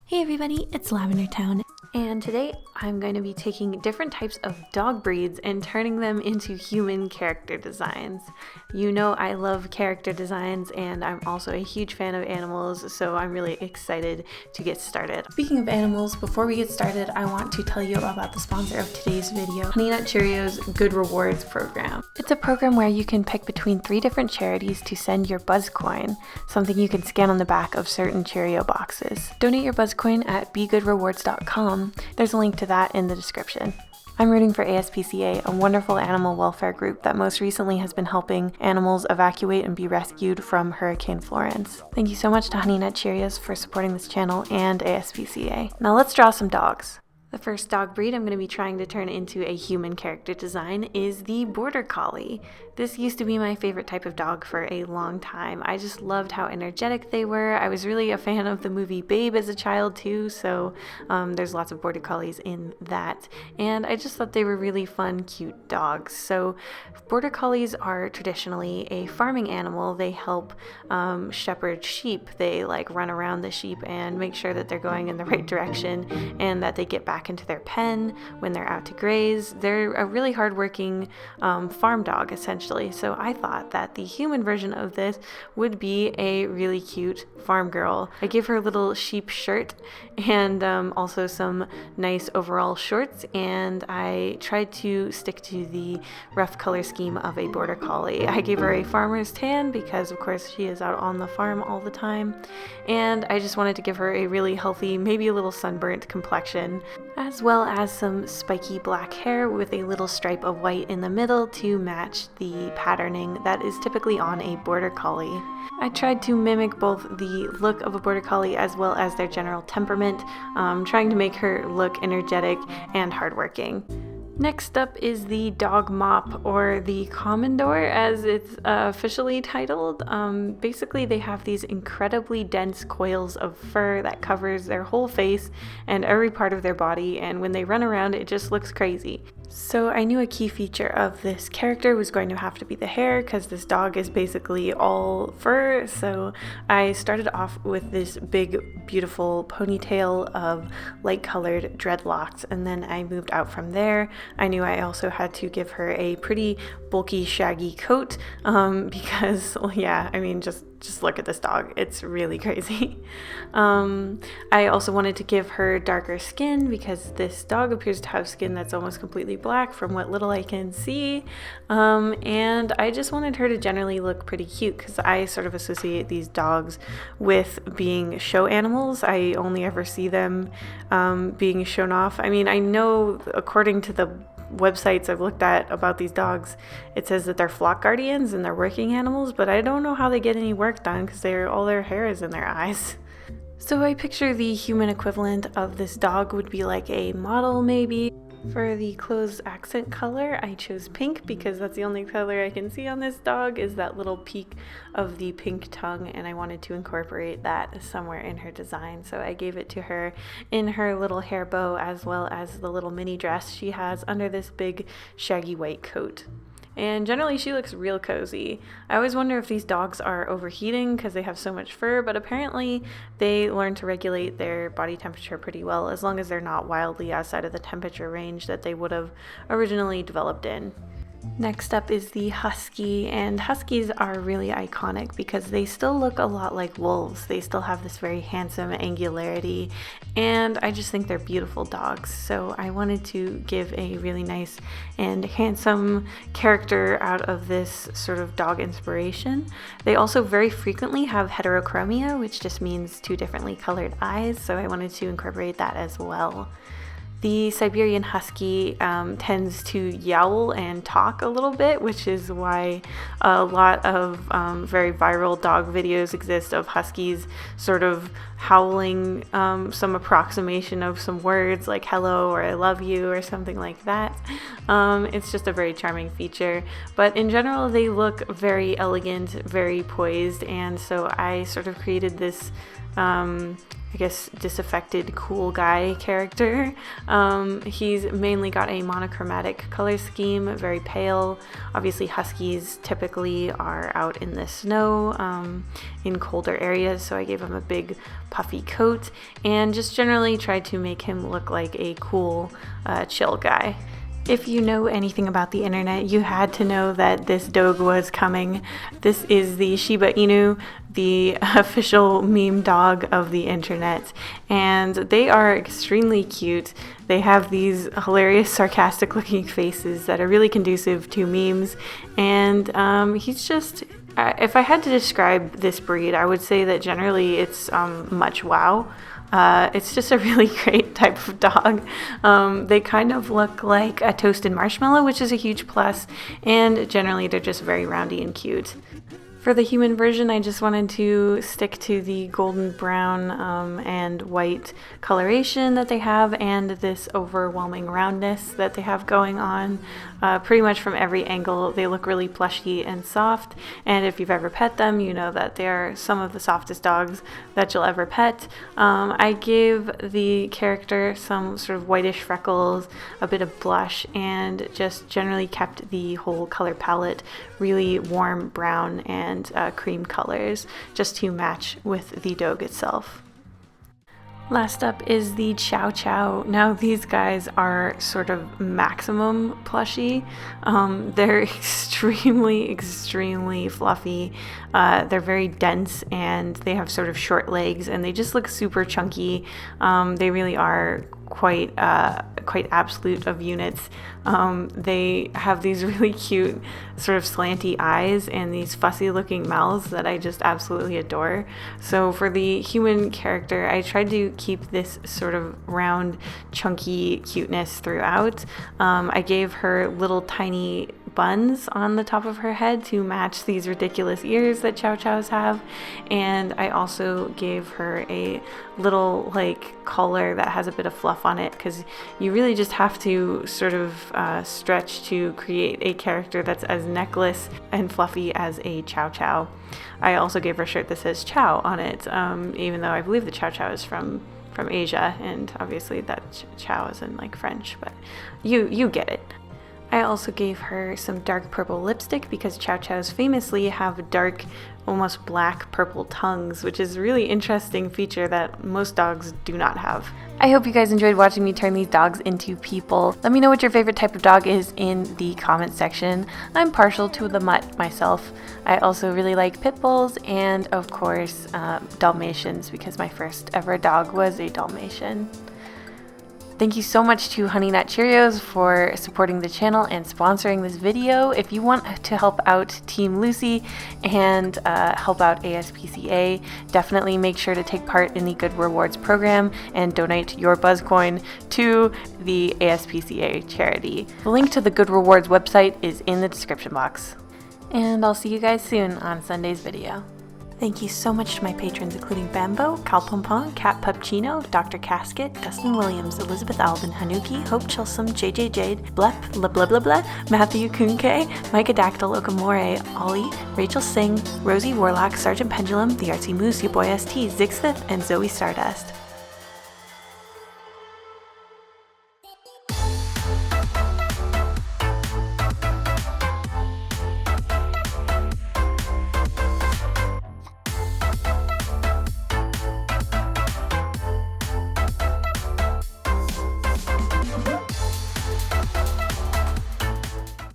Hey everybody, it's Lavender Town, and today I'm going to be taking different types of dog breeds and turning them into human character designs. You know I love character designs, and I'm also a huge fan of animals, so I'm really excited to get started. Speaking of animals, before we get started, I want to tell you about the sponsor of today's video, Honey Nut Cheerios Good Rewards program. It's a program where you can pick between 3 different charities to send your Buzz Coin, something you can scan on the back of certain Cheerio boxes. Donate your Buzz Coin at begoodrewards.com. There's a link to that in the description. I'm rooting for ASPCA, a wonderful animal welfare group that most recently has been helping animals evacuate and be rescued from Hurricane Florence. Thank you so much to Honey Nut Cheerios for supporting this channel and ASPCA. Now let's draw some dogs. The first dog breed I'm going to be trying to turn into a human character design is the Border Collie. This used to be my favorite type of dog for a long time. I just loved how energetic they were. I was really a fan of the movie Babe as a child too, so there's lots of Border Collies in that. And I just thought they were really fun, cute dogs. So Border Collies are traditionally a farming animal. They help shepherd sheep. They run around the sheep and make sure that they're going in the right direction and that they get back into their pen when they're out to graze. They're a really hardworking farm dog, essentially. So I thought that the human version of this would be a really cute farm girl. I gave her a little sheep shirt and also some nice overall shorts, and I tried to stick to the rough color scheme of a Border Collie. I gave her a farmer's tan because of course she is out on the farm all the time, and I just wanted to give her a really healthy, maybe a little sunburnt complexion, as well as some spiky black hair with a little stripe of white in the middle to match the patterning that is typically on a Border Collie. I tried to mimic both the look of a Border Collie as well as their general temperament, trying to make her look energetic and hardworking. Next up is the dog mop, or the Commodore as it's officially titled. Basically they have these incredibly dense coils of fur that covers their whole face and every part of their body, and when they run around it just looks crazy. So I knew a key feature of this character was going to have to be the hair, because this dog is basically all fur. So I started off with this big beautiful ponytail of light colored dreadlocks, and then I moved out from there. I knew I also had to give her a pretty bulky shaggy coat because, well, yeah, I mean, just look at this dog. It's really crazy. I also wanted to give her darker skin because this dog appears to have skin that's almost completely black from what little I can see. And I just wanted her to generally look pretty cute because I sort of associate these dogs with being show animals. I only ever see them being shown off. I mean, I know according to the websites I've looked at about these dogs, it says that they're flock guardians and they're working animals, but I don't know how they get any work done because all their hair is in their eyes. So I picture the human equivalent of this dog would be like a model maybe. For the clothes accent color, I chose pink because that's the only color I can see on this dog is that little peak of the pink tongue, and I wanted to incorporate that somewhere in her design. So I gave it to her in her little hair bow as well as the little mini dress she has under this big shaggy white coat. And generally she looks real cozy. I always wonder if these dogs are overheating because they have so much fur, but apparently they learn to regulate their body temperature pretty well as long as they're not wildly outside of the temperature range that they would have originally developed in. Next up is the Husky, and Huskies are really iconic because they still look a lot like wolves. They still have this very handsome angularity, and I just think they're beautiful dogs. So I wanted to give a really nice and handsome character out of this sort of dog inspiration. They also very frequently have heterochromia, which just means 2 differently colored eyes, so I wanted to incorporate that as well. The Siberian Husky tends to yowl and talk a little bit, which is why a lot of very viral dog videos exist of Huskies sort of howling some approximation of some words like hello or I love you or something like that. It's just a very charming feature, but in general they look very elegant, very poised, and so I sort of created this I guess, disaffected cool guy character. He's mainly got a monochromatic color scheme, very pale. Obviously, Huskies typically are out in the snow in colder areas, so I gave him a big puffy coat and just generally tried to make him look like a cool, chill guy. If you know anything about the internet, you had to know that this dog was coming. This is the Shiba Inu, the official meme dog of the internet, and they are extremely cute. They have these hilarious, sarcastic looking faces that are really conducive to memes, and he's just, if I had to describe this breed, I would say that generally it's much wow. It's just a really great type of dog. They kind of look like a toasted marshmallow, which is a huge plus, and generally they're just very roundy and cute. For the human version, I just wanted to stick to the golden brown and white coloration that they have and this overwhelming roundness that they have going on. Pretty much from every angle, they look really plushy and soft, and if you've ever pet them, you know that they are some of the softest dogs that you'll ever pet. I gave the character some sort of whitish freckles, a bit of blush, and just generally kept the whole color palette really warm brown and cream colors just to match with the dog itself. Last up is the Chow Chow. Now these guys are sort of maximum plushy. They're extremely fluffy. They're very dense and they have sort of short legs and they just look super chunky. They really are quite absolute of units. They have these really cute sort of slanty eyes and these fussy looking mouths that I just absolutely adore. So for the human character, I tried to keep this sort of round, chunky cuteness throughout. I gave her little tiny buns on the top of her head to match these ridiculous ears that Chow Chows have, and I also gave her a little like collar that has a bit of fluff on it, because you really just have to sort of stretch to create a character that's as necklace and fluffy as a Chow Chow. I also gave her a shirt that says Chow on it, even though I believe the Chow Chow is from Asia, and obviously that Chow is in like French, but you get it. I also gave her some dark purple lipstick because Chow Chows famously have dark, almost black purple tongues, which is a really interesting feature that most dogs do not have. I hope you guys enjoyed watching me turn these dogs into people. Let me know what your favorite type of dog is in the comment section. I'm partial to the mutt myself. I also really like pit bulls and, of course, Dalmatians, because my first ever dog was a Dalmatian. Thank you so much to Honey Nut Cheerios for supporting the channel and sponsoring this video. If you want to help out Team Lucy and help out ASPCA, definitely make sure to take part in the Good Rewards program and donate your Buzzcoin to the ASPCA charity. The link to the Good Rewards website is in the description box. And I'll see you guys soon on Sunday's video. Thank you so much to my patrons, including Bambo, Cal Pompon, Cat Pupchino, Dr. Casket, Dustin Williams, Elizabeth Alvin, Hanuki, Hope Chilsum, JJ Jade, Blep, Blah Blah Blah Blah, Matthew Kunke, Micah Dactyl, Okamore, Ollie, Rachel Singh, Rosie Warlock, Sergeant Pendulum, The Artsy Moose, Your Boy ST, Zixfith, and Zoe Stardust.